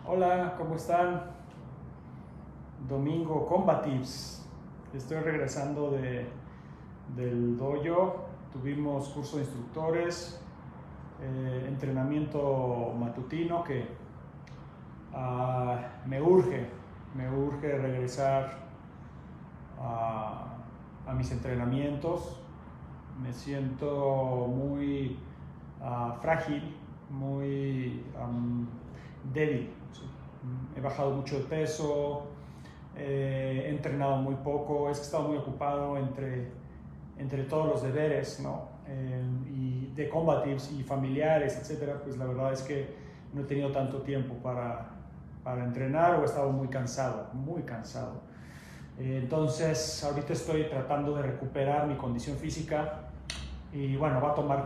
Hola, ¿cómo están? Domingo Combatives. Estoy regresando del dojo. Tuvimos curso de instructores, entrenamiento matutino que me urge regresar a mis entrenamientos. Me siento muy frágil, muy débil. ¿Sí? He bajado mucho de peso, he entrenado muy poco, es que he estado muy ocupado entre todos los deberes, ¿no? Y de combatives y familiares, etcétera. Pues la verdad es que no he tenido tanto tiempo para entrenar o he estado muy cansado, muy cansado. Entonces ahorita estoy tratando de recuperar mi condición física y bueno, va a tomar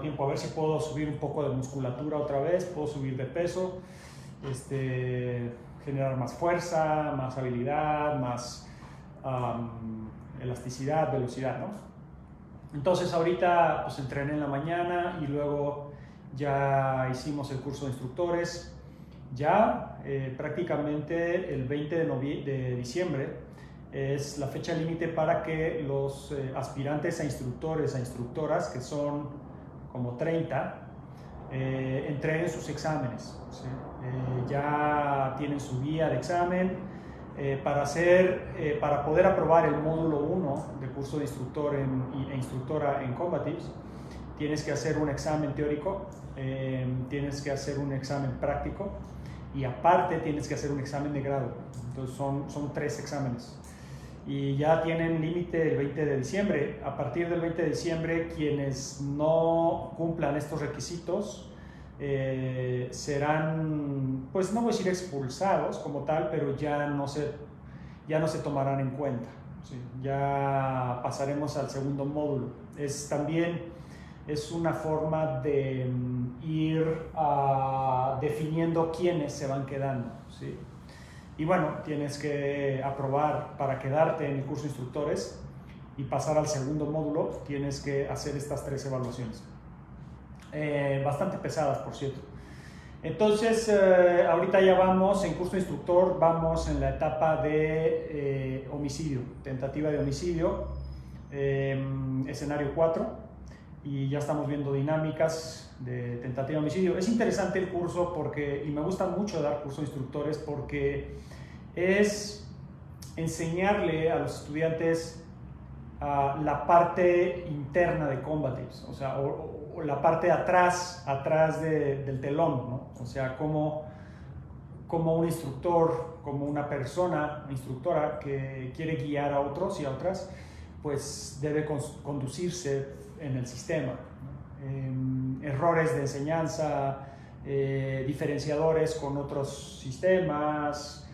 tiempo, a ver si puedo subir un poco de musculatura otra vez, puedo subir de peso, generar más fuerza, más habilidad, más elasticidad, velocidad, ¿no? Entonces ahorita pues entrené en la mañana y luego ya hicimos el curso de instructores. Ya prácticamente el 20 de diciembre es la fecha límite para que los aspirantes a instructores, a instructoras, que son como 30, entreguen sus exámenes. ¿Sí? Ya tienen su guía de examen. Para poder aprobar el módulo 1 de curso de instructor e instructora en Combatives, tienes que hacer un examen teórico, tienes que hacer un examen práctico y aparte tienes que hacer un examen de grado. Entonces son 3 exámenes. Y ya tienen límite el 20 de diciembre. A partir del 20 de diciembre, quienes no cumplan estos requisitos serán, pues no voy a decir expulsados como tal, pero ya no se tomarán en cuenta. ¿Sí? Ya pasaremos al segundo módulo. También es una forma de ir definiendo quiénes se van quedando. ¿Sí? Y bueno, tienes que aprobar para quedarte en el curso de instructores y pasar al segundo módulo, tienes que hacer estas 3 evaluaciones. Bastante pesadas, por cierto. Entonces, ahorita ya vamos en curso de instructor, vamos en la etapa de homicidio, tentativa de homicidio, escenario 4, y ya estamos viendo dinámicas de tentativa de homicidio. Es interesante el curso y me gusta mucho dar curso de instructores porque es enseñarle a los estudiantes la parte interna de Combatives, o sea, o la parte de atrás del telón, ¿no? O sea, como un instructor, como una persona instructora que quiere guiar a otros y a otras, pues debe conducirse en el sistema, ¿no? Errores de enseñanza, diferenciadores con otros sistemas,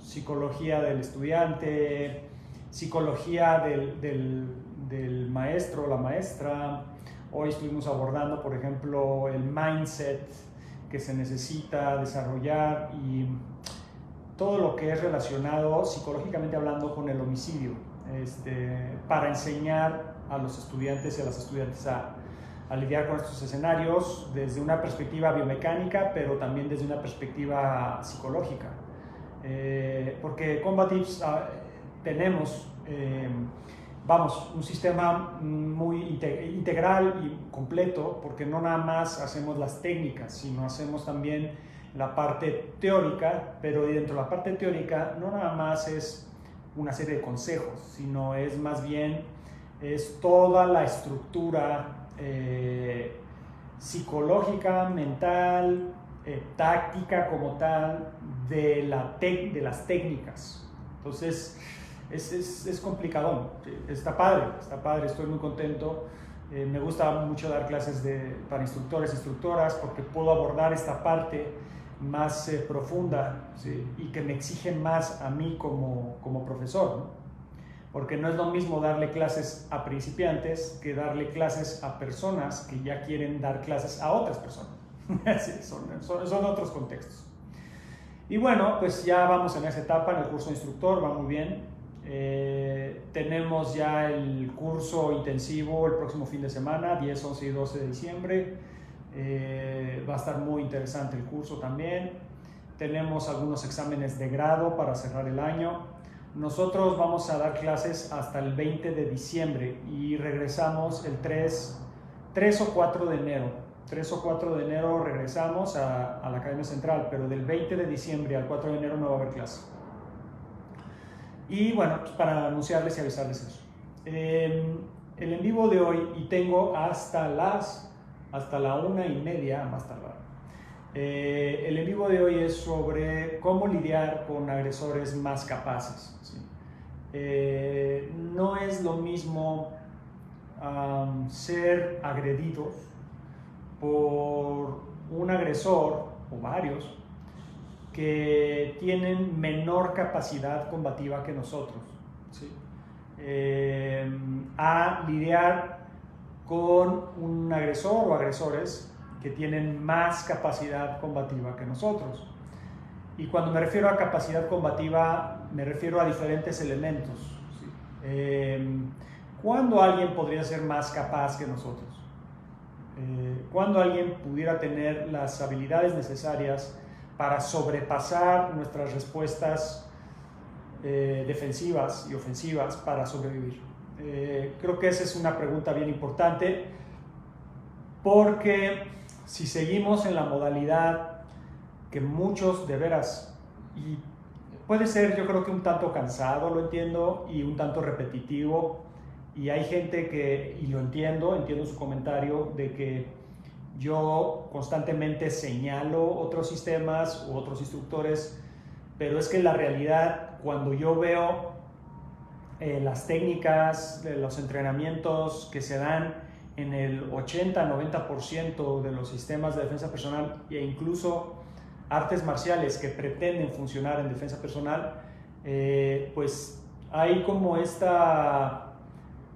psicología del estudiante, psicología del maestro o la maestra. Hoy estuvimos abordando, por ejemplo, el mindset que se necesita desarrollar y todo lo que es relacionado psicológicamente hablando con el homicidio, para enseñar a los estudiantes y a las estudiantes a lidiar con estos escenarios desde una perspectiva biomecánica, pero también desde una perspectiva psicológica. Porque Combatives tenemos un sistema muy integral y completo, porque no nada más hacemos las técnicas, sino hacemos también la parte teórica, pero dentro de la parte teórica no nada más es una serie de consejos, sino es más bien toda la estructura psicológica, mental, táctica como tal de las técnicas. Entonces es complicado. Está padre, estoy muy contento. Me gusta mucho dar clases para instructores e instructoras porque puedo abordar esta parte más profunda, ¿sí? Y que me exige más a mí como profesor, ¿no? Porque no es lo mismo darle clases a principiantes que darle clases a personas que ya quieren dar clases a otras personas. Sí, son otros contextos. Y bueno, pues ya vamos en esa etapa, en el curso de instructor, va muy bien. Tenemos ya el curso intensivo el próximo fin de semana, 10, 11 y 12 de diciembre. Va a estar muy interesante el curso también. Tenemos algunos exámenes de grado para cerrar el año. Nosotros vamos a dar clases hasta el 20 de diciembre y regresamos el 3 o 4 de enero. 3 o 4 de enero regresamos a la Academia Central, pero del 20 de diciembre al 4 de enero no va a haber clase. Y bueno, pues para anunciarles y avisarles eso. El en vivo de hoy, y tengo hasta la 1:30 más tardar. El en vivo de hoy es sobre cómo lidiar con agresores más capaces, ¿sí? No es lo mismo ser agredidos por un agresor o varios que tienen menor capacidad combativa que nosotros, ¿sí? A lidiar con un agresor o agresores que tienen más capacidad combativa que nosotros. Y cuando me refiero a capacidad combativa, me refiero a diferentes elementos, ¿sí? ¿Cuándo alguien podría ser más capaz que nosotros? ¿Cuándo alguien pudiera tener las habilidades necesarias para sobrepasar nuestras respuestas defensivas y ofensivas para sobrevivir? Creo que esa es una pregunta bien importante, porque si seguimos en la modalidad que muchos de veras, y puede ser yo creo que un tanto cansado, lo entiendo, y un tanto repetitivo, y hay gente que, y lo entiendo su comentario, de que yo constantemente señalo otros sistemas u otros instructores, pero es que la realidad, cuando yo veo las técnicas, los entrenamientos que se dan en el 80-90% de los sistemas de defensa personal e incluso artes marciales que pretenden funcionar en defensa personal, pues hay como esta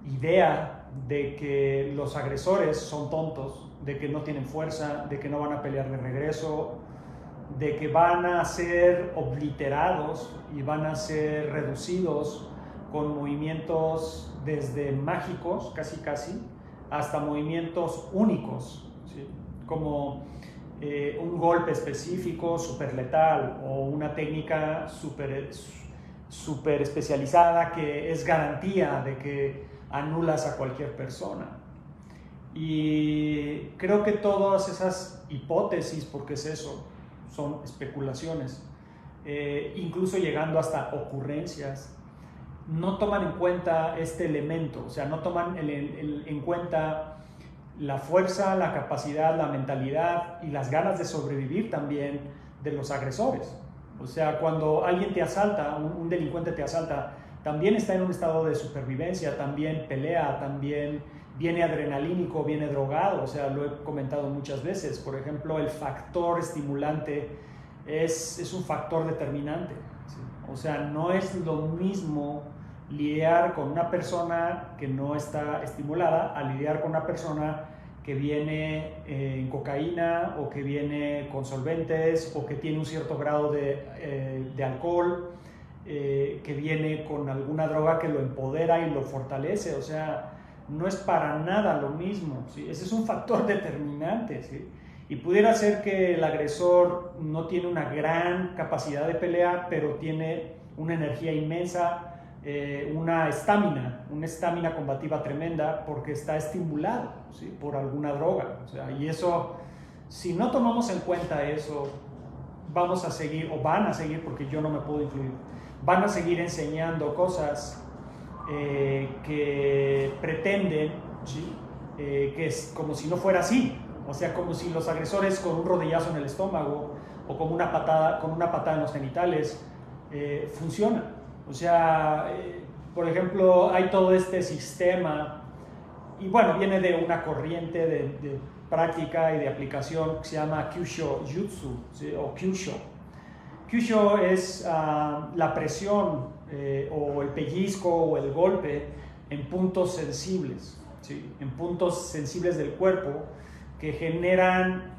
idea de que los agresores son tontos, de que no tienen fuerza, de que no van a pelear de regreso, de que van a ser obliterados y van a ser reducidos con movimientos desde mágicos, casi, hasta movimientos únicos, ¿sí? Como un golpe específico, súper letal, o una técnica súper especializada que es garantía de que anulas a cualquier persona. Y creo que todas esas hipótesis, porque es eso, son especulaciones, incluso llegando hasta ocurrencias, no toman en cuenta este elemento, o sea, no toman en cuenta la fuerza, la capacidad, la mentalidad y las ganas de sobrevivir también de los agresores. O sea, cuando alguien te asalta, un delincuente te asalta, también está en un estado de supervivencia, también pelea, también viene adrenalínico, viene drogado. O sea, lo he comentado muchas veces. Por ejemplo, el factor estimulante es un factor determinante, ¿sí? O sea, no es lo mismo lidiar con una persona que no está estimulada a lidiar con una persona que viene en cocaína o que viene con solventes o que tiene un cierto grado de alcohol, que viene con alguna droga que lo empodera y lo fortalece. O sea, no es para nada lo mismo, ¿sí? Ese es un factor determinante, ¿sí? Y pudiera ser que el agresor no tiene una gran capacidad de pelea, pero tiene una energía inmensa, una estamina combativa tremenda, porque está estimulado, ¿sí? Por alguna droga. O sea, y eso, si no tomamos en cuenta eso, vamos a seguir, o van a seguir, porque yo no me puedo incluir, van a seguir enseñando cosas que pretenden, ¿sí? Que es como si no fuera así. O sea, como si los agresores con un rodillazo en el estómago o con una patada en los genitales funcionan. O sea, por ejemplo, hay todo este sistema, y bueno, viene de una corriente de práctica y de aplicación que se llama Kyusho Jutsu, ¿sí? O Kyusho. Kyusho es la presión o el pellizco o el golpe en puntos sensibles, ¿sí? En puntos sensibles del cuerpo que generan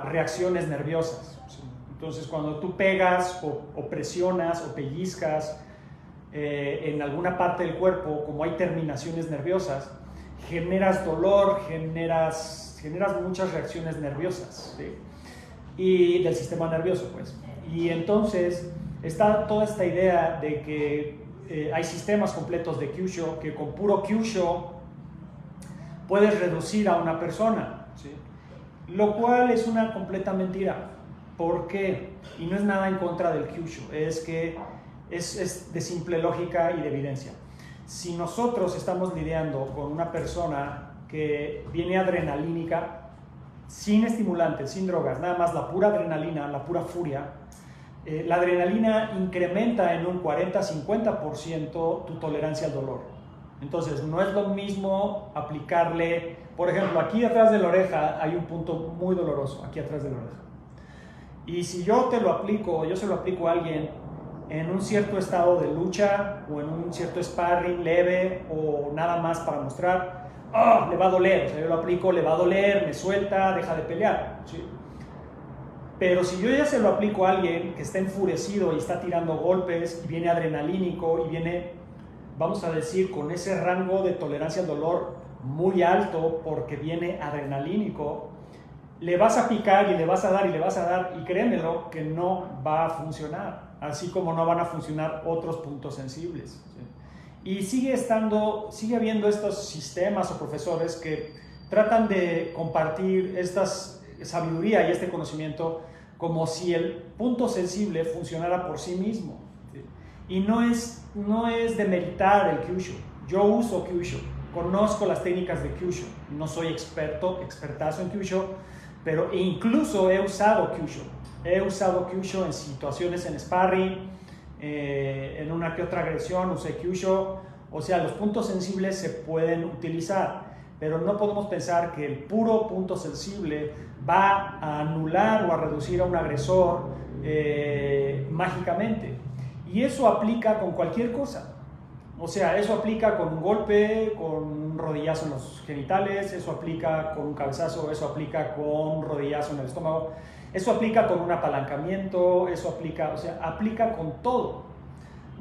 reacciones nerviosas, ¿sí? Entonces, cuando tú pegas o presionas o pellizcas en alguna parte del cuerpo, como hay terminaciones nerviosas, generas dolor, generas generas muchas reacciones nerviosas, ¿sí? Y del sistema nervioso, pues. Y entonces está toda esta idea de que hay sistemas completos de Kyusho que con puro Kyusho puedes reducir a una persona, ¿sí? Lo cual es una completa mentira. ¿Por qué? Y no es nada en contra del Kyusho, es que es de simple lógica y de evidencia. Si nosotros estamos lidiando con una persona que viene adrenalínica, sin estimulantes, sin drogas, nada más la pura adrenalina, la pura furia, la adrenalina incrementa en un 40-50% tu tolerancia al dolor. Entonces, no es lo mismo aplicarle, por ejemplo, aquí atrás de la oreja hay un punto muy doloroso, aquí atrás de la oreja. Y si yo te lo aplico, yo se lo aplico a alguien en un cierto estado de lucha o en un cierto sparring leve o nada más para mostrar, ¡oh!, le va a doler, o sea, yo lo aplico, le va a doler, me suelta, deja de pelear, ¿sí? Pero si yo ya se lo aplico a alguien que está enfurecido y está tirando golpes y viene adrenalínico y viene, vamos a decir, con ese rango de tolerancia al dolor muy alto porque viene adrenalínico, le vas a picar y le vas a dar y le vas a dar, y créemelo que no va a funcionar, así como no van a funcionar otros puntos sensibles, ¿sí? Y sigue habiendo estos sistemas o profesores que tratan de compartir esta sabiduría y este conocimiento como si el punto sensible funcionara por sí mismo, ¿sí? Y no es demeritar el Kyusho. Yo uso Kyusho, conozco las técnicas de Kyusho, no soy expertazo en Kyusho, pero incluso he usado Kyusho. He usado Kyusho en situaciones en sparring, en una que otra agresión usé Kyusho. O sea, los puntos sensibles se pueden utilizar, pero no podemos pensar que el puro punto sensible va a anular o a reducir a un agresor mágicamente. Y eso aplica con cualquier cosa. O sea, eso aplica con un golpe, con un rodillazo en los genitales, eso aplica con un cabezazo, eso aplica con un rodillazo en el estómago, eso aplica con un apalancamiento, eso aplica, o sea, aplica con todo.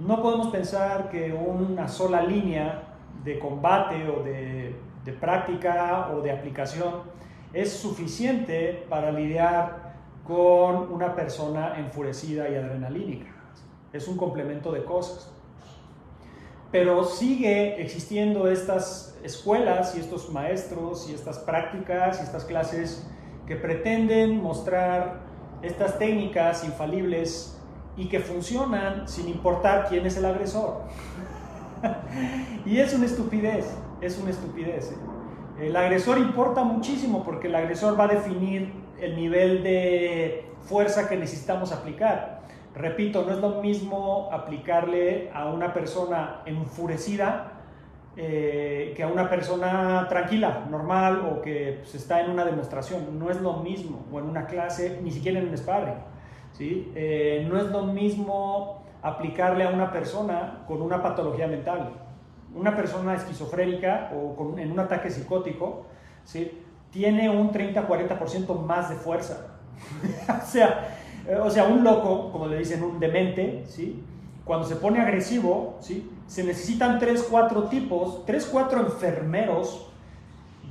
No podemos pensar que una sola línea de combate o de práctica o de aplicación es suficiente para lidiar con una persona enfurecida y adrenalínica. Es un complemento de cosas. Pero sigue existiendo estas escuelas y estos maestros y estas prácticas y estas clases que pretenden mostrar estas técnicas infalibles y que funcionan sin importar quién es el agresor. Y es una estupidez, El agresor importa muchísimo porque el agresor va a definir el nivel de fuerza que necesitamos aplicar. Repito, no es lo mismo aplicarle a una persona enfurecida que a una persona tranquila, normal, o que pues, está en una demostración. No es lo mismo, o en una clase, ni siquiera en un sparring, ¿sí? No es lo mismo aplicarle a una persona con una patología mental. Una persona esquizofrénica o en un ataque psicótico, ¿sí?, tiene un 30-40% más de fuerza. O sea, un loco, como le dicen, un demente, ¿sí?, cuando se pone agresivo, ¿sí?, se necesitan 3-4 enfermeros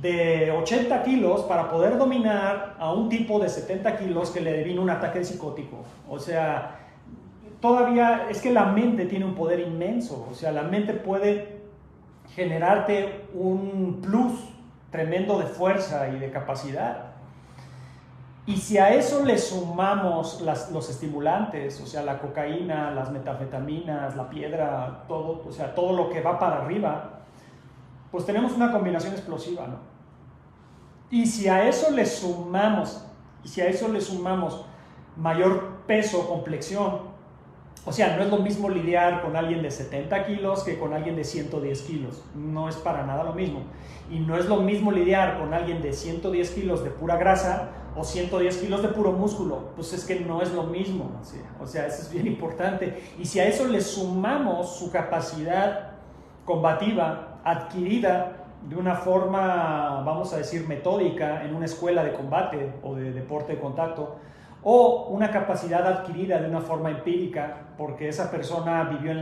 de 80 kilos para poder dominar a un tipo de 70 kilos que le vino un ataque psicótico. O sea, todavía es que la mente tiene un poder inmenso. O sea, la mente puede generarte un plus tremendo de fuerza y de capacidad. Y si a eso le sumamos los estimulantes, o sea, la cocaína, las metanfetaminas, la piedra, todo, o sea, todo lo que va para arriba, pues tenemos una combinación explosiva, ¿no? Y si a eso le sumamos mayor peso, complexión, o sea, no es lo mismo lidiar con alguien de 70 kilos que con alguien de 110 kilos. No es para nada lo mismo. Y no es lo mismo lidiar con alguien de 110 kilos de pura grasa o 110 kilos de puro músculo. Pues es que no es lo mismo. O sea, eso es bien importante. Y si a eso le sumamos su capacidad combativa adquirida de una forma, vamos a decir, metódica en una escuela de combate o de deporte de contacto, o una capacidad adquirida de una forma empírica, porque esa persona vivió en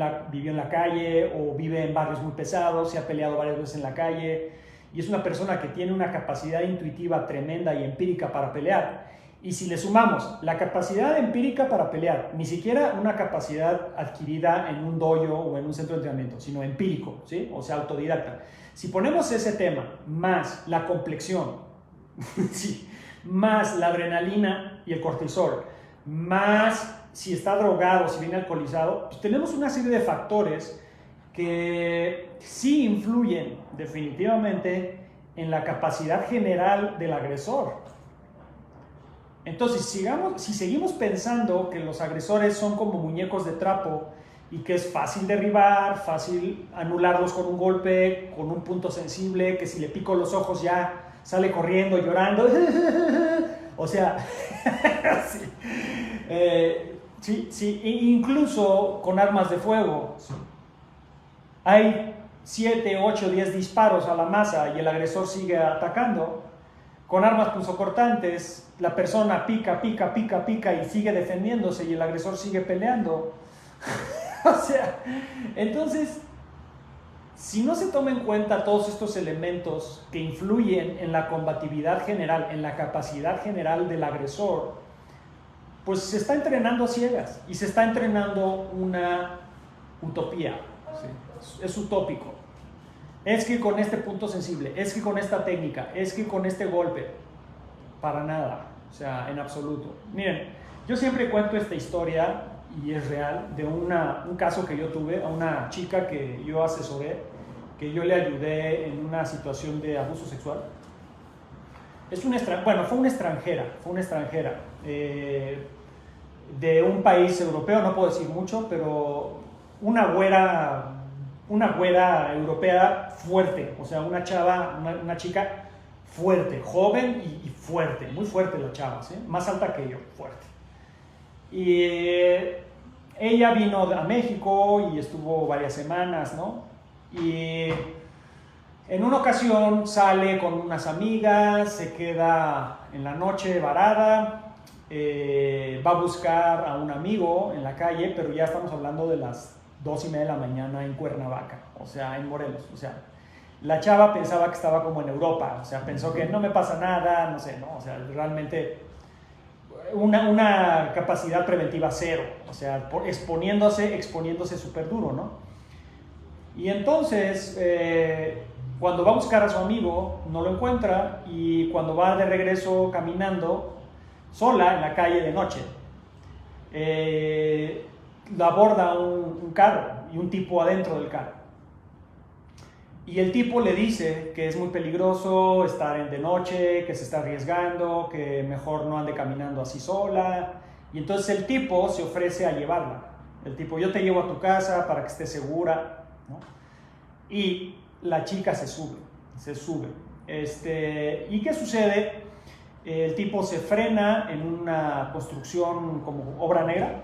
la calle o vive en barrios muy pesados, se ha peleado varias veces en la calle y es una persona que tiene una capacidad intuitiva tremenda y empírica para pelear, y si le sumamos la capacidad empírica para pelear, ni siquiera una capacidad adquirida en un dojo o en un centro de entrenamiento, sino empírico, ¿sí? O sea, autodidacta. Si ponemos ese tema más la complexión, sí, más la adrenalina y el cortisol, más si está drogado, si viene alcoholizado, pues tenemos una serie de factores que sí influyen definitivamente en la capacidad general del agresor. Entonces, si seguimos pensando que los agresores son como muñecos de trapo y que es fácil derribar, fácil anularlos con un golpe, con un punto sensible, que si le pico los ojos ya sale corriendo, llorando, o sea, sí, incluso con armas de fuego. Hay 7, 8, 10 disparos a la masa y el agresor sigue atacando. Con armas punzocortantes, la persona pica y sigue defendiéndose y el agresor sigue peleando. O sea, entonces, si no se toma en cuenta todos estos elementos que influyen en la combatividad general, en la capacidad general del agresor, pues se está entrenando a ciegas y se está entrenando una utopía. ¿Sí? Es utópico. Es que con este punto sensible, es que con esta técnica, es que con este golpe, para nada, o sea, en absoluto. Miren, yo siempre cuento esta historia, y es real, de un caso que yo tuve, a una chica que yo asesoré, que yo le ayudé en una situación de abuso sexual. Fue una extranjera, de un país europeo, no puedo decir mucho, pero una güera europea fuerte, o sea, una chica fuerte, joven y fuerte, muy fuerte la chava, ¿sí? Más alta que yo, fuerte. Y ella vino a México y estuvo varias semanas, ¿no? Y en una ocasión sale con unas amigas, se queda en la noche varada, va a buscar a un amigo en la calle, pero ya estamos hablando de las 2:30 de la mañana en Cuernavaca, o sea, en Morelos, o sea, la chava pensaba que estaba como en Europa, o sea, pensó que no me pasa nada, no sé, no, o sea, realmente una capacidad preventiva cero, o sea, exponiéndose súper duro, ¿no? Y entonces, cuando va a buscar a su amigo, no lo encuentra, y cuando va de regreso caminando, sola en la calle de noche, la aborda un carro y un tipo adentro del carro. Y el tipo le dice que es muy peligroso estar de noche, que se está arriesgando, que mejor no ande caminando así sola. Y entonces el tipo se ofrece a llevarla. El tipo, yo te llevo a tu casa para que estés segura, ¿no? Y la chica se sube. ¿Y qué sucede? El tipo se frena en una construcción como obra negra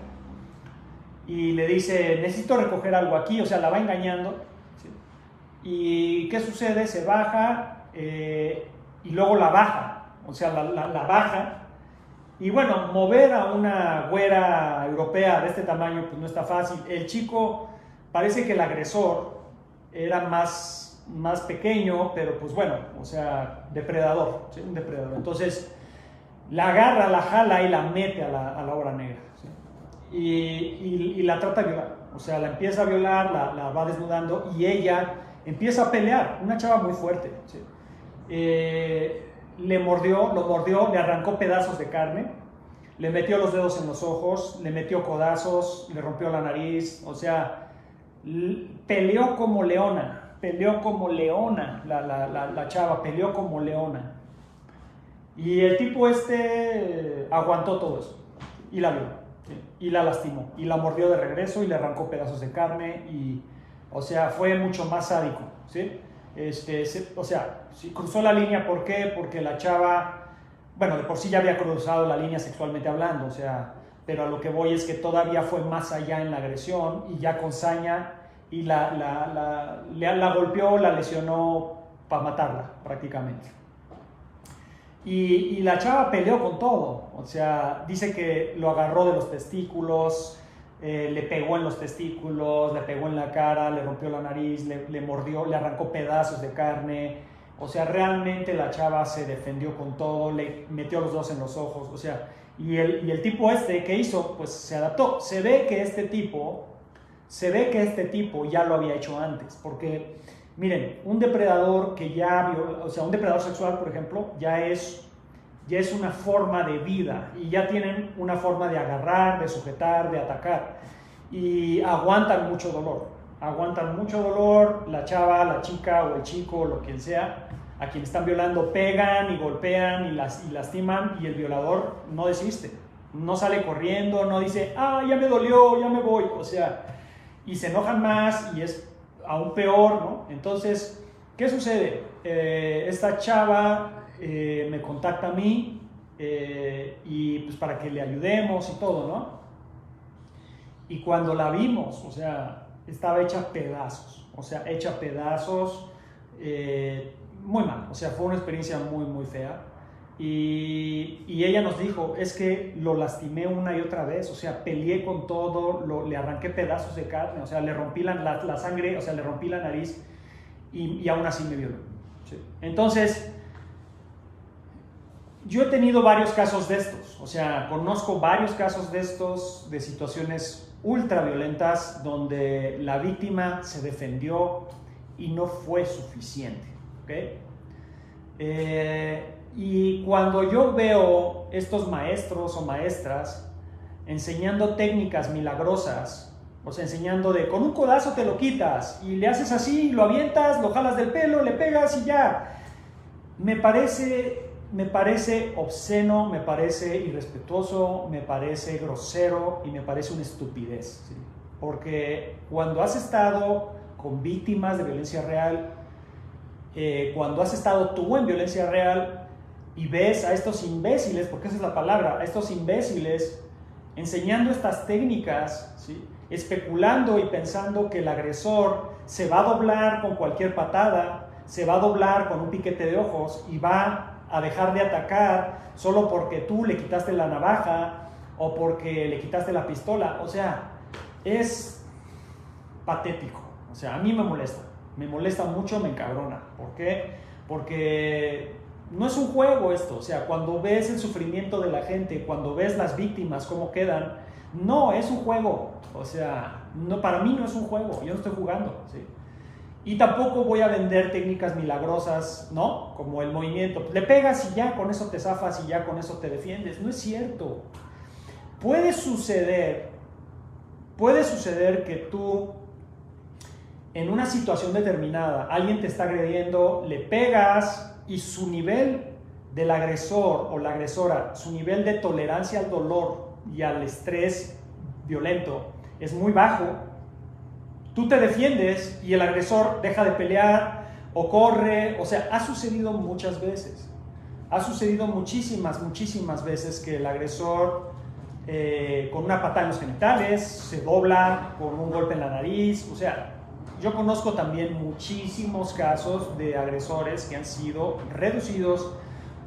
y le dice, necesito recoger algo aquí, o sea, la va engañando, ¿sí? ¿Y qué sucede? Se baja y luego la baja, o sea, la baja. Y bueno, mover a una güera europea de este tamaño pues no está fácil. El chico, parece que el agresor era más pequeño, pero pues bueno, o sea, depredador, ¿sí? Un depredador. Entonces, la agarra, la jala y la mete a la obra negra, ¿sí? Y la trata de violar, o sea, la empieza a violar, la va desnudando y ella empieza a pelear, una chava muy fuerte, ¿sí? Lo mordió, le arrancó pedazos de carne, le metió los dedos en los ojos, le metió codazos, le rompió la nariz, o sea, peleó como leona, la chava peleó como leona. Y el tipo aguantó todo eso y la violó, ¿sí? Y la lastimó y la mordió de regreso y le arrancó pedazos de carne y, o sea, fue mucho más sádico, ¿sí? O sea, si cruzó la línea, ¿por qué? Porque la chava, bueno, de por sí ya había cruzado la línea sexualmente hablando, o sea, pero a lo que voy es que todavía fue más allá en la agresión y ya con saña y la golpeó, la lesionó para matarla prácticamente. Y la chava peleó con todo, o sea, dice que lo agarró de los testículos, le pegó en los testículos, le pegó en la cara, le rompió la nariz, le mordió, le arrancó pedazos de carne, O sea, realmente la chava se defendió con todo, le metió los dos en los ojos, o sea, y el tipo este que hizo, pues se adaptó. Se ve que este tipo ya lo había hecho antes, porque miren, un depredador que ya, o sea, un depredador sexual, por ejemplo, ya es una forma de vida y ya tienen una forma de agarrar, de sujetar, de atacar y aguantan mucho dolor, la chava, la chica o el chico, lo quien sea, a quien están violando pegan y golpean y lastiman, y el violador no desiste, no sale corriendo, no dice, ya me dolió, ya me voy, o sea, y se enojan más y es aún peor, ¿no? Entonces, ¿qué sucede? Esta chava me contacta a mí y pues para que le ayudemos y todo, ¿no? Y cuando la vimos, o sea, estaba hecha pedazos, muy mal, o sea, fue una experiencia muy, muy fea. Y ella nos dijo, es que lo lastimé una y otra vez, o sea, peleé con todo, le arranqué pedazos de carne, o sea, le rompí la sangre, o sea, le rompí la nariz y aún así me violó. Sí. Entonces, yo he tenido varios casos de estos, o sea, conozco varios casos de estos, de situaciones ultra violentas donde la víctima se defendió y no fue suficiente, ¿ok? Y cuando yo veo estos maestros o maestras enseñando técnicas milagrosas, o sea, enseñando de con un codazo te lo quitas y le haces así, lo avientas, lo jalas del pelo, le pegas y ya, me parece obsceno, me parece irrespetuoso, me parece grosero y me parece una estupidez, ¿sí? Porque cuando has estado con víctimas de violencia real, cuando has estado tú en violencia real y ves a estos imbéciles, porque esa es la palabra, a estos imbéciles enseñando estas técnicas, ¿sí? Especulando y pensando que el agresor se va a doblar con cualquier patada, se va a doblar con un piquete de ojos y va a dejar de atacar solo porque tú le quitaste la navaja o porque le quitaste la pistola. O sea, es patético. O sea, a mí me molesta mucho, me encabrona. ¿Por qué? Porque no es un juego esto. O sea, cuando ves el sufrimiento de la gente, cuando ves las víctimas cómo quedan, no es un juego. O sea, no, para mí no es un juego, yo no estoy jugando, ¿sí? Y tampoco voy a vender técnicas milagrosas, ¿no? Como el movimiento. Le pegas y ya con eso te zafas y ya con eso te defiendes. No es cierto. Puede suceder que tú, en una situación determinada, alguien te está agrediendo, le pegas y su nivel del agresor o la agresora, su nivel de tolerancia al dolor y al estrés violento es muy bajo. Tú te defiendes y el agresor deja de pelear o corre. O sea, ha sucedido muchas veces. Ha sucedido muchísimas veces que el agresor con una patada en los genitales se dobla, con un golpe en la nariz. O sea, yo conozco también muchísimos casos de agresores que han sido reducidos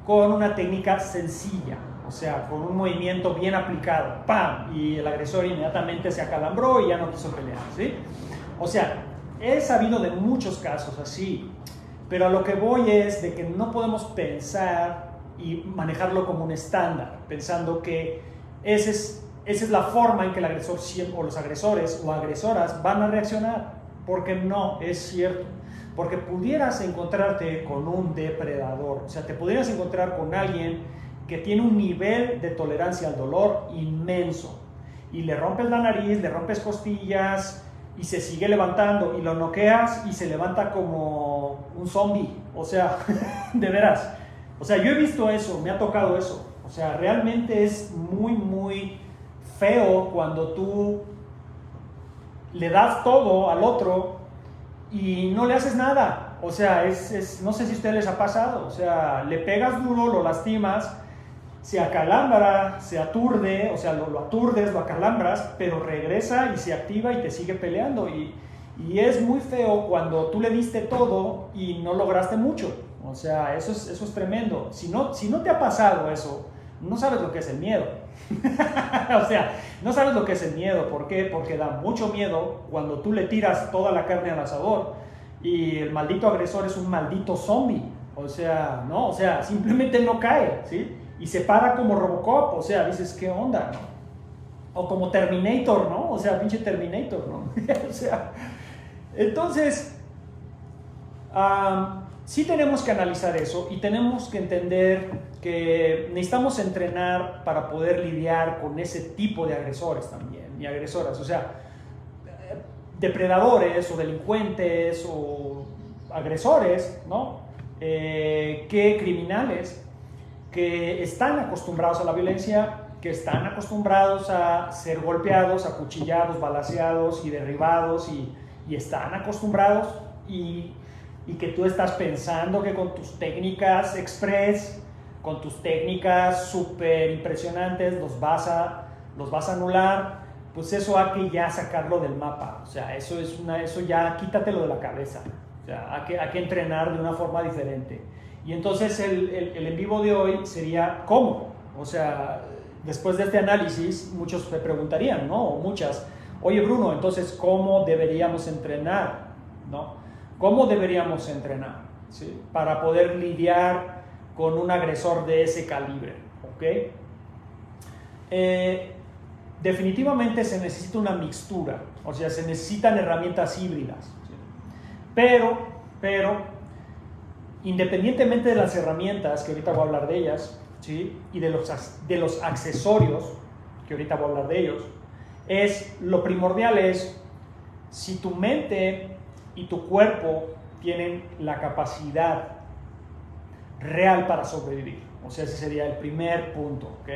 con una técnica sencilla. O sea, con un movimiento bien aplicado, ¡pam! Y el agresor inmediatamente se acalambró y ya no quiso pelear, ¿sí? O sea, he sabido de muchos casos así, pero a lo que voy es de que no podemos pensar y manejarlo como un estándar, pensando que esa es la forma en que el agresor o los agresores o agresoras van a reaccionar, porque no es cierto. Porque pudieras encontrarte con un depredador, o sea, te pudieras encontrar con alguien que tiene un nivel de tolerancia al dolor inmenso y le rompes la nariz, le rompes costillas y se sigue levantando y lo noqueas y se levanta como un zombie. O sea, de veras. O sea, yo he visto eso, me ha tocado eso. O sea, realmente es muy, muy feo cuando tú le das todo al otro y no le haces nada. O sea, no sé si a ustedes les ha pasado. O sea, le pegas duro, lo lastimas, se acalambra, se aturde, o sea, lo aturdes, lo acalambras, pero regresa y se activa y te sigue peleando. Y es muy feo cuando tú le diste todo y no lograste mucho. O sea, eso es tremendo. Si no te ha pasado eso, no sabes lo que es el miedo. O sea, no sabes lo que es el miedo. ¿Por qué? Porque da mucho miedo cuando tú le tiras toda la carne al asador y el maldito agresor es un maldito zombie. O sea, no, o sea, simplemente no cae, ¿sí? Y se para como Robocop, o sea, dices, ¿qué onda, no? O como Terminator, ¿no? O sea, pinche Terminator, ¿no? O sea, entonces, sí tenemos que analizar eso y tenemos que entender que necesitamos entrenar para poder lidiar con ese tipo de agresores también y agresoras, o sea, depredadores o delincuentes o agresores, ¿no? Que criminales que están acostumbrados a la violencia, que están acostumbrados a ser golpeados, acuchillados, balaceados y derribados y están acostumbrados y que tú estás pensando que con tus técnicas express, con tus técnicas súper impresionantes los vas a anular, pues eso hay que ya sacarlo del mapa, o sea, eso ya quítatelo de la cabeza, o sea, hay que entrenar de una forma diferente. Y entonces el en vivo de hoy sería ¿cómo? O sea, después de este análisis muchos me preguntarían, ¿no? O muchas, oye Bruno, entonces ¿cómo deberíamos entrenar? ¿No? ¿Cómo deberíamos entrenar? ¿Sí? Para poder lidiar con un agresor de ese calibre, ¿ok? Definitivamente se necesita una mixtura, o sea, se necesitan herramientas híbridas, ¿sí? Pero, independientemente de las herramientas, que ahorita voy a hablar de ellas, ¿sí? Y de los accesorios, que ahorita voy a hablar de ellos, lo primordial es, si tu mente y tu cuerpo tienen la capacidad real para sobrevivir, o sea, ese sería el primer punto, ¿ok?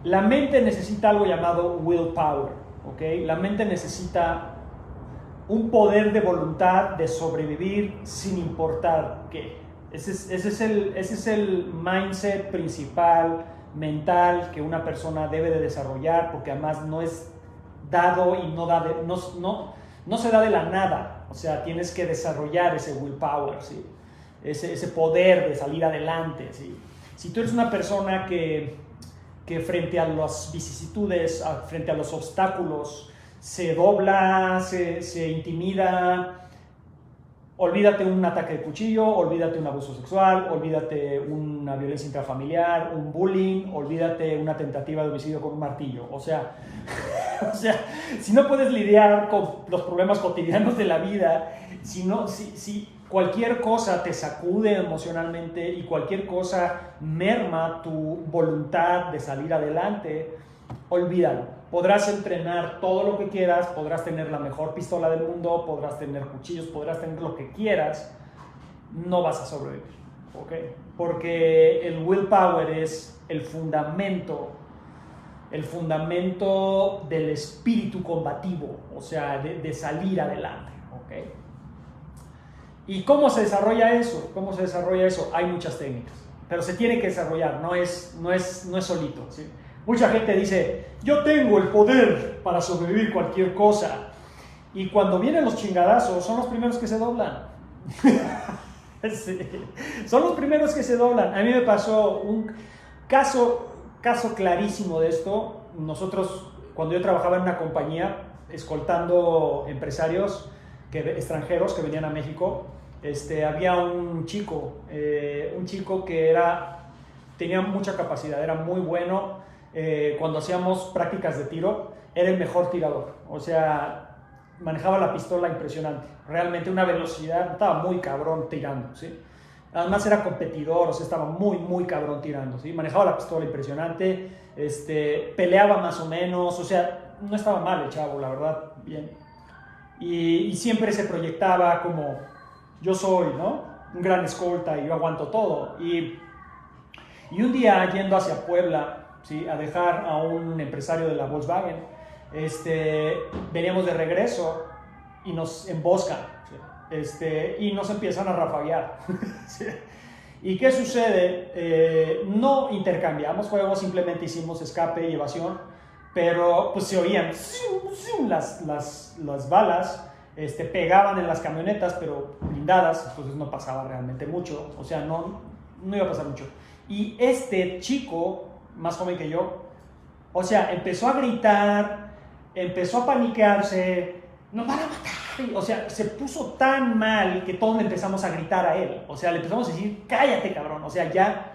La mente necesita algo llamado willpower, ¿ok? La mente necesita un poder de voluntad de sobrevivir sin importar qué. Ese es el mindset principal, mental, que una persona debe de desarrollar, porque además no es dado y no se da de la nada. O sea, tienes que desarrollar ese willpower, ¿sí? Ese poder de salir adelante, ¿sí? Si tú eres una persona que frente a las vicisitudes, frente a los obstáculos, se dobla, se intimida, olvídate un ataque de cuchillo, olvídate un abuso sexual, olvídate una violencia intrafamiliar, un bullying, olvídate una tentativa de homicidio con un martillo. O sea, si no puedes lidiar con los problemas cotidianos de la vida, si cualquier cosa te sacude emocionalmente y cualquier cosa merma tu voluntad de salir adelante, olvídalo. Podrás entrenar todo lo que quieras, podrás tener la mejor pistola del mundo, podrás tener cuchillos, podrás tener lo que quieras, no vas a sobrevivir, ¿ok? Porque el willpower es el fundamento del espíritu combativo, o sea, de salir adelante, ¿ok? ¿Y cómo se desarrolla eso? Hay muchas técnicas, pero se tiene que desarrollar, no es solito, ¿sí? Mucha gente dice, yo tengo el poder para sobrevivir cualquier cosa. Y cuando vienen los chingadazos, son los primeros que se doblan. Sí, son los primeros que se doblan. A mí me pasó un caso clarísimo de esto. Nosotros, cuando yo trabajaba en una compañía, escoltando empresarios extranjeros que venían a México, había un chico que tenía mucha capacidad, era muy bueno. Cuando hacíamos prácticas de tiro, era el mejor tirador, o sea, manejaba la pistola impresionante, realmente una velocidad, estaba muy cabrón tirando, ¿sí? Además era competidor, o sea, estaba muy, muy cabrón tirando, ¿sí? Manejaba la pistola impresionante, peleaba más o menos, o sea, no estaba mal el chavo, la verdad, bien. Y siempre se proyectaba como, yo soy, ¿no? Un gran escolta y yo aguanto todo. Y un día, yendo hacia Puebla, ¿sí? A dejar a un empresario de la Volkswagen, veníamos de regreso y nos emboscan, ¿sí? Y nos empiezan a rafaguear. ¿Sí? ¿Y qué sucede? No intercambiamos fuego, simplemente hicimos escape y evasión, pero pues se oían las balas, pegaban en las camionetas, pero blindadas, entonces no pasaba realmente mucho, o sea, no iba a pasar mucho. Y este chico, más joven que yo, o sea, empezó a gritar, empezó a paniquearse, nos van a matar, o sea, se puso tan mal que todos le empezamos a gritar a él. O sea, le empezamos a decir, cállate, cabrón. O sea, ya...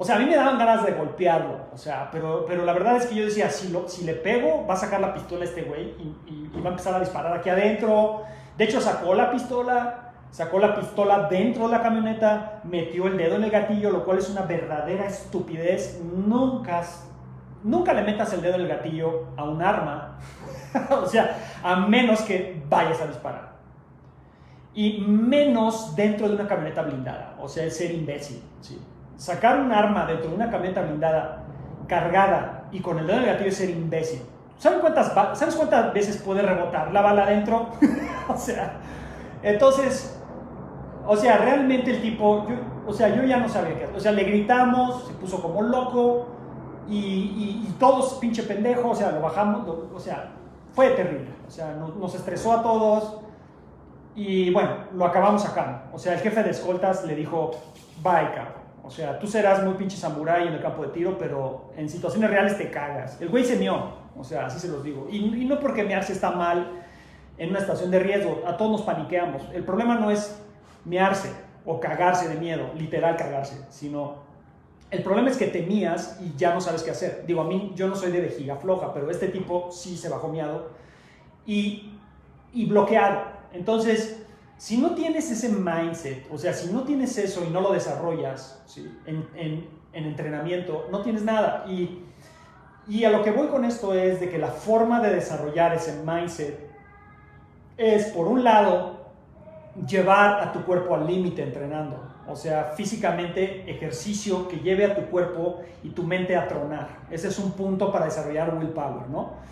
O sea, a mí me daban ganas de golpearlo. O sea, pero la verdad es que yo decía, si le pego, va a sacar la pistola este güey y va a empezar a disparar aquí adentro. De hecho, sacó la pistola dentro de la camioneta, metió el dedo en el gatillo, lo cual es una verdadera estupidez. Nunca le metas el dedo en el gatillo a un arma. O sea, a menos que vayas a disparar. Y menos dentro de una camioneta blindada. O sea, es ser imbécil. ¿Sí? Sacar un arma dentro de una camioneta blindada, cargada y con el dedo en el gatillo es ser imbécil. ¿Sabes cuántas veces puede rebotar la bala adentro? O sea, entonces, o sea, realmente el tipo, yo ya no sabía qué hacer. O sea, le gritamos, se puso como loco y todos pinche pendejo, o sea, lo bajamos, o sea, fue terrible. O sea, nos estresó a todos y bueno, lo acabamos sacando. O sea, el jefe de escoltas le dijo, bye, cabrón. O sea, tú serás muy pinche samurái en el campo de tiro, pero en situaciones reales te cagas. El güey se meó, o sea, así se los digo. Y no porque mearse está mal en una situación de riesgo, a todos nos paniqueamos. El problema no es mearse o cagarse de miedo, literal cagarse, sino el problema es que te mías y ya no sabes qué hacer. Digo, a mí, yo no soy de vejiga floja, pero este tipo sí se bajó miado y bloqueado. Entonces, si no tienes ese mindset, o sea, si no tienes eso y no lo desarrollas, ¿sí? en entrenamiento, no tienes nada. Y a lo que voy con esto es de que la forma de desarrollar ese mindset es, por un lado, llevar a tu cuerpo al límite entrenando. O sea, físicamente, ejercicio que lleve a tu cuerpo y tu mente a tronar. Ese es un punto para desarrollar willpower, ¿no?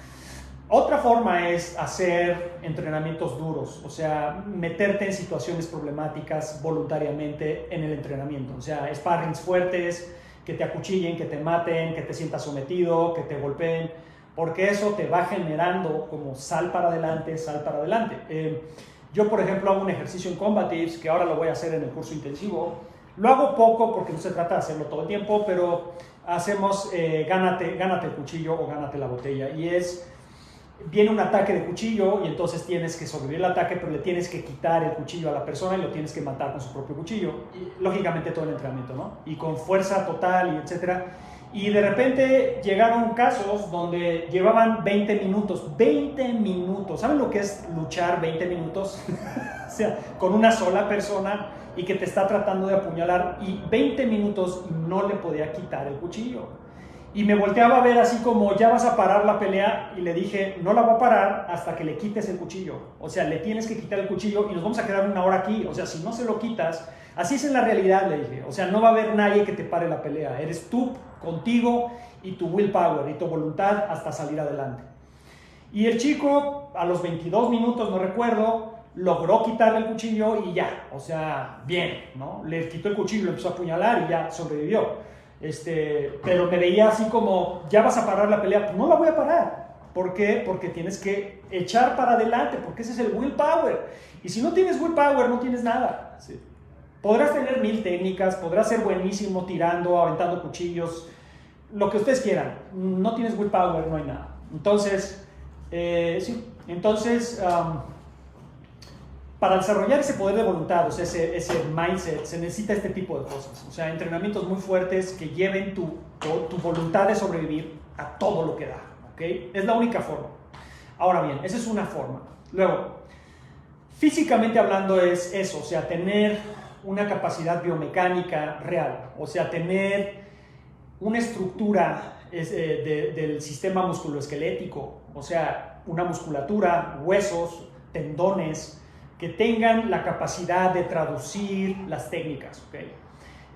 Otra forma es hacer entrenamientos duros, o sea, meterte en situaciones problemáticas voluntariamente en el entrenamiento. O sea, sparrings fuertes, que te acuchillen, que te maten, que te sientas sometido, que te golpeen, porque eso te va generando como sal para adelante, sal para adelante. Yo, por ejemplo, hago un ejercicio en Combatives, que ahora lo voy a hacer en el curso intensivo. Lo hago poco porque no se trata de hacerlo todo el tiempo, pero hacemos gánate el cuchillo o gánate la botella. Y viene un ataque de cuchillo y entonces tienes que sobrevivir el ataque, pero le tienes que quitar el cuchillo a la persona y lo tienes que matar con su propio cuchillo. Y, lógicamente todo el entrenamiento, ¿no? Y con fuerza total y etcétera. Y de repente llegaron casos donde llevaban 20 minutos. 20 minutos. ¿Saben lo que es luchar 20 minutos? O sea, con una sola persona y que te está tratando de apuñalar y 20 minutos y no le podía quitar el cuchillo. Y me volteaba a ver así como, ya vas a parar la pelea, y le dije, no la voy a parar hasta que le quites el cuchillo. O sea, le tienes que quitar el cuchillo y nos vamos a quedar una hora aquí. O sea, si no se lo quitas, así es en la realidad, le dije. O sea, no va a haber nadie que te pare la pelea. Eres tú, contigo y tu willpower y tu voluntad hasta salir adelante. Y el chico, a los 22 minutos, no recuerdo, logró quitarle el cuchillo y ya. O sea, bien, ¿no? Le quitó el cuchillo, lo empezó a apuñalar y ya sobrevivió. Pero me veía así como, ya vas a parar la pelea. Pues no la voy a parar. ¿Por qué? Porque tienes que echar para adelante, porque ese es el willpower. Y si no tienes willpower, no tienes nada. ¿Sí? Podrás tener 1000 técnicas, podrás ser buenísimo tirando, aventando cuchillos, lo que ustedes quieran. No tienes willpower, no hay nada. Entonces, sí. Entonces, para desarrollar ese poder de voluntad, o sea, ese mindset, se necesita este tipo de cosas. O sea, entrenamientos muy fuertes que lleven tu voluntad de sobrevivir a todo lo que da. ¿Okay? Es la única forma. Ahora bien, esa es una forma. Luego, físicamente hablando es eso, o sea, tener una capacidad biomecánica real. O sea, tener una estructura del sistema musculoesquelético. O sea, una musculatura, huesos, tendones, que tengan la capacidad de traducir las técnicas, ¿okay?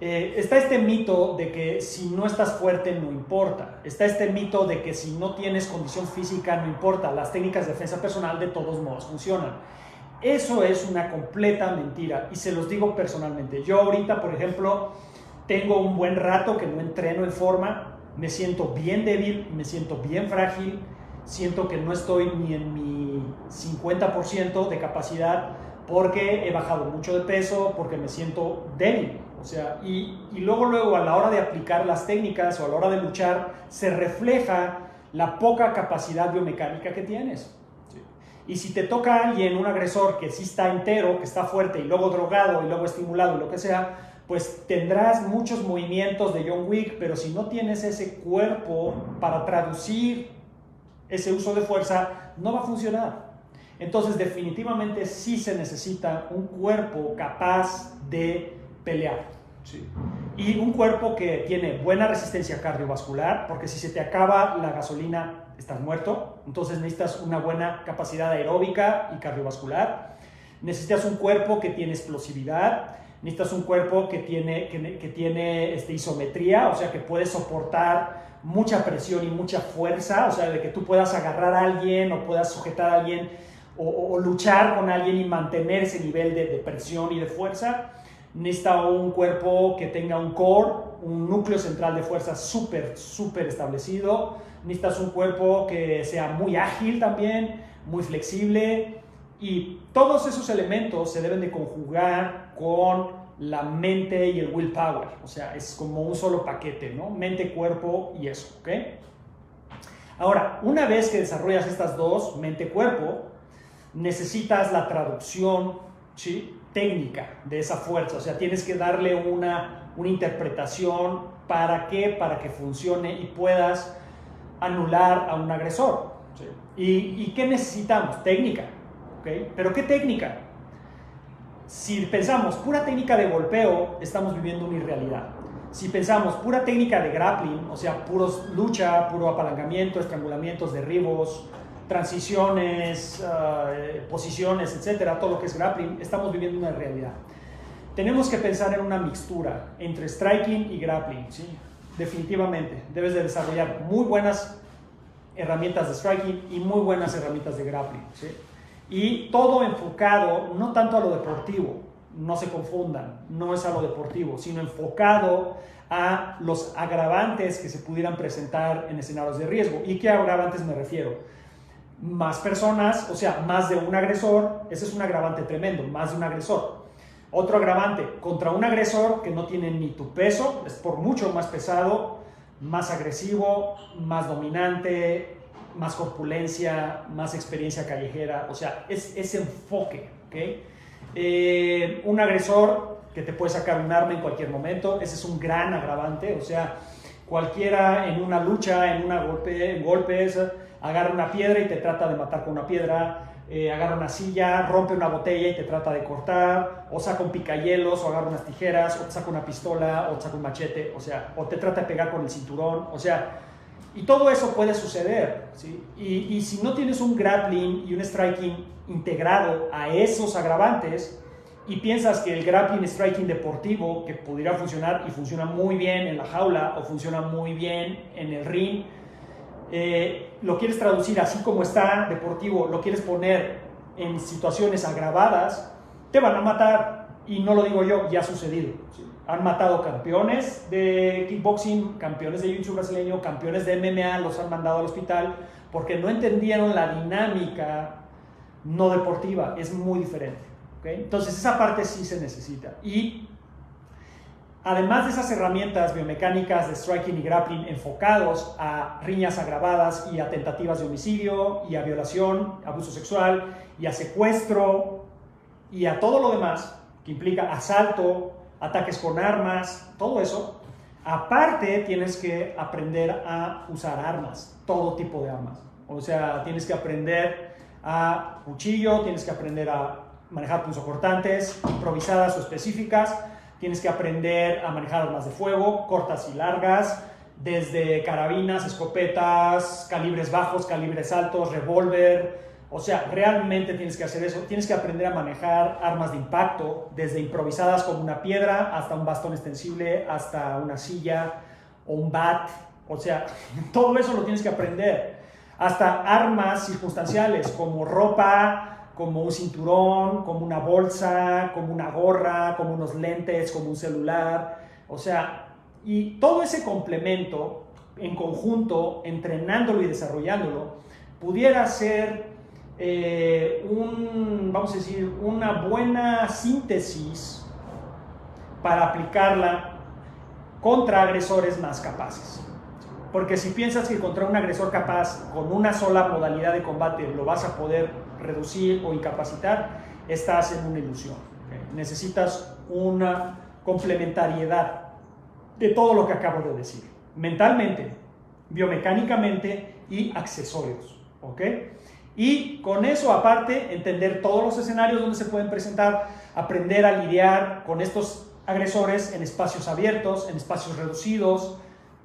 Está este mito de que si no estás fuerte no importa. Está este mito de que si no tienes condición física no importa. Las técnicas de defensa personal de todos modos funcionan. Eso es una completa mentira y se los digo personalmente. Yo ahorita, por ejemplo, tengo un buen rato que no entreno en forma. Me siento bien débil, me siento bien frágil. Siento que no estoy ni en mi 50% de capacidad porque he bajado mucho de peso, porque me siento débil. O sea, y luego a la hora de aplicar las técnicas o a la hora de luchar, se refleja la poca capacidad biomecánica que tienes. ¿Sí? Y si te toca alguien, un agresor que sí está entero, que está fuerte y luego drogado y luego estimulado y lo que sea, pues tendrás muchos movimientos de John Wick, pero si no tienes ese cuerpo para traducir ese uso de fuerza, no va a funcionar. Entonces definitivamente sí se necesita un cuerpo capaz de pelear, ¿sí? Y un cuerpo que tiene buena resistencia cardiovascular, porque si se te acaba la gasolina estás muerto. Entonces necesitas una buena capacidad aeróbica y cardiovascular. Necesitas un cuerpo que tiene explosividad. Necesitas un cuerpo que tiene isometría, o sea que puede soportar mucha presión y mucha fuerza, o sea de que tú puedas agarrar a alguien o puedas sujetar a alguien o luchar con alguien y mantener ese nivel de presión y de fuerza. Necesita un cuerpo que tenga un core, un núcleo central de fuerza súper establecido. Necesitas un cuerpo que sea muy ágil también, muy flexible, y todos esos elementos se deben de conjugar con la mente y el willpower, o sea, es como un solo paquete, ¿no? Mente, cuerpo y eso, ¿ok? Ahora, una vez que desarrollas estas dos, mente, cuerpo, necesitas la traducción, ¿sí?, técnica de esa fuerza, o sea, tienes que darle una interpretación. ¿Para qué? Para que funcione y puedas anular a un agresor, ¿sí? ¿Y qué necesitamos? Técnica, ¿ok? ¿Pero qué técnica? Si pensamos pura técnica de golpeo, estamos viviendo una irrealidad. Si pensamos pura técnica de grappling, o sea, puros lucha, puro apalancamiento, estrangulamientos, derribos, transiciones, posiciones, etcétera, todo lo que es grappling, estamos viviendo una realidad. Tenemos que pensar en una mixtura entre striking y grappling, ¿sí? Definitivamente, debes de desarrollar muy buenas herramientas de striking y muy buenas herramientas de grappling, ¿sí? Y todo enfocado no tanto a lo deportivo, no se confundan, no es a lo deportivo, sino enfocado a los agravantes que se pudieran presentar en escenarios de riesgo. ¿Y qué agravantes me refiero? Más personas, o sea, más de un agresor, ese es un agravante tremendo, más de un agresor. Otro agravante, contra un agresor que no tiene ni tu peso, es por mucho más pesado, más agresivo, más dominante, más corpulencia, más experiencia callejera, o sea, es ese enfoque, ¿ok? Un agresor que te puede sacar un arma en cualquier momento, ese es un gran agravante, o sea, cualquiera en una lucha, en golpes, agarra una piedra y te trata de matar con una piedra, agarra una silla, rompe una botella y te trata de cortar, o saca un picahielos, o agarra unas tijeras, o te saca una pistola, o te saca un machete, o sea, o te trata de pegar con el cinturón, o sea, y todo eso puede suceder, ¿sí? Y si no tienes un grappling y un striking integrado a esos agravantes, y piensas que el grappling striking deportivo, que pudiera funcionar y funciona muy bien en la jaula, o funciona muy bien en el ring, lo quieres traducir así como está deportivo, lo quieres poner en situaciones agravadas, te van a matar. Y no lo digo yo, ya ha sucedido, ¿sí? Han matado campeones de kickboxing, campeones de jiu-jitsu brasileño, campeones de MMA, los han mandado al hospital porque no entendieron la dinámica no deportiva, es muy diferente, ¿okay? Entonces esa parte sí se necesita. Y además de esas herramientas biomecánicas de striking y grappling enfocados a riñas agravadas y a tentativas de homicidio y a violación, abuso sexual y a secuestro y a todo lo demás que implica asalto, ataques con armas, todo eso, aparte tienes que aprender a usar armas, todo tipo de armas. O sea, tienes que aprender a cuchillo, tienes que aprender a manejar punzocortantes, improvisadas o específicas. Tienes que aprender a manejar armas de fuego, cortas y largas, desde carabinas, escopetas, calibres bajos, calibres altos, revólver. O sea, realmente tienes que hacer eso. Tienes que aprender a manejar armas de impacto, desde improvisadas como una piedra, hasta un bastón extensible, hasta una silla o un bat. O sea, todo eso lo tienes que aprender. Hasta armas circunstanciales como ropa, como un cinturón, como una bolsa, como una gorra, como unos lentes, como un celular. O sea, y todo ese complemento en conjunto, entrenándolo y desarrollándolo, pudiera ser vamos a decir, una buena síntesis para aplicarla contra agresores más capaces. porque si piensas que contra un agresor capaz, con una sola modalidad de combate, lo vas a poder reducir o incapacitar, estás en una ilusión. ¿Okay? Necesitas una complementariedad de todo lo que acabo de decir, mentalmente, biomecánicamente y accesorios. ¿Ok? Y con eso, aparte, entender todos los escenarios donde se pueden presentar, aprender a lidiar con estos agresores en espacios abiertos, en espacios reducidos.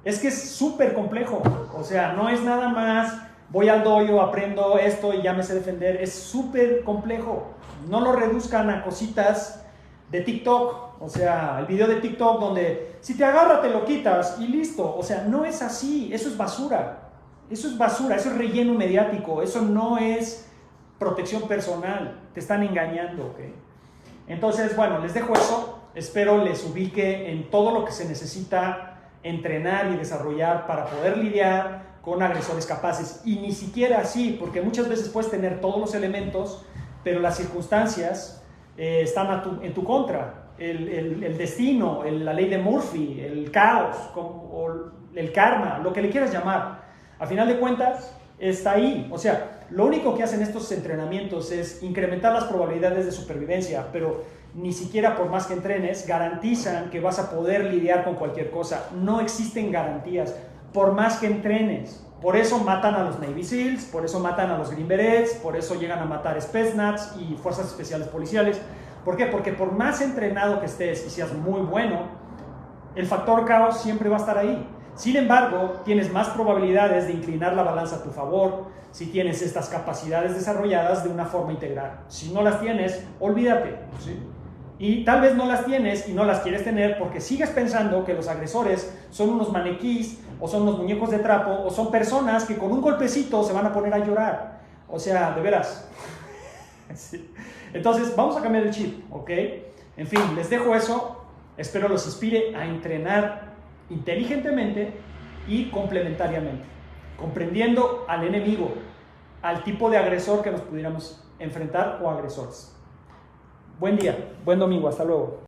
Es que es súper complejo, o sea, no es nada más voy al dojo, aprendo esto y ya me sé defender, es súper complejo. No lo reduzcan a cositas de TikTok, o sea, el video de TikTok donde si te agarra te lo quitas y listo, o sea, no es así, eso es basura. Eso es basura, eso es relleno mediático, eso no es protección personal, te están engañando, ¿ok? Entonces, bueno, les dejo eso, espero les ubique en todo lo que se necesita entrenar y desarrollar para poder lidiar con agresores capaces, y ni siquiera así, porque muchas veces puedes tener todos los elementos, pero las circunstancias están en tu contra, el destino, la ley de Murphy, el caos, o el karma, lo que le quieras llamar. A final de cuentas, está ahí. O sea, lo único que hacen estos entrenamientos es incrementar las probabilidades de supervivencia, pero ni siquiera por más que entrenes, garantizan que vas a poder lidiar con cualquier cosa. No existen garantías, por más que entrenes. Por eso matan a los Navy SEALs, por eso matan a los Green Berets, por eso llegan a matar Spetsnaz y Fuerzas Especiales Policiales. ¿Por qué? Porque por más entrenado que estés y seas muy bueno, el factor caos siempre va a estar ahí. Sin embargo, tienes más probabilidades de inclinar la balanza a tu favor si tienes estas capacidades desarrolladas de una forma integral. Si no las tienes, olvídate, ¿sí? Y tal vez no las tienes y no las quieres tener porque sigues pensando que los agresores son unos maniquís o son unos muñecos de trapo o son personas que con un golpecito se van a poner a llorar. O sea, de veras. Sí. Entonces, vamos a cambiar el chip, ¿ok? En fin, les dejo eso. Espero los inspire a entrenar inteligentemente y complementariamente, comprendiendo al enemigo, al tipo de agresor que nos pudiéramos enfrentar o agresores. Buen día, buen domingo, hasta luego.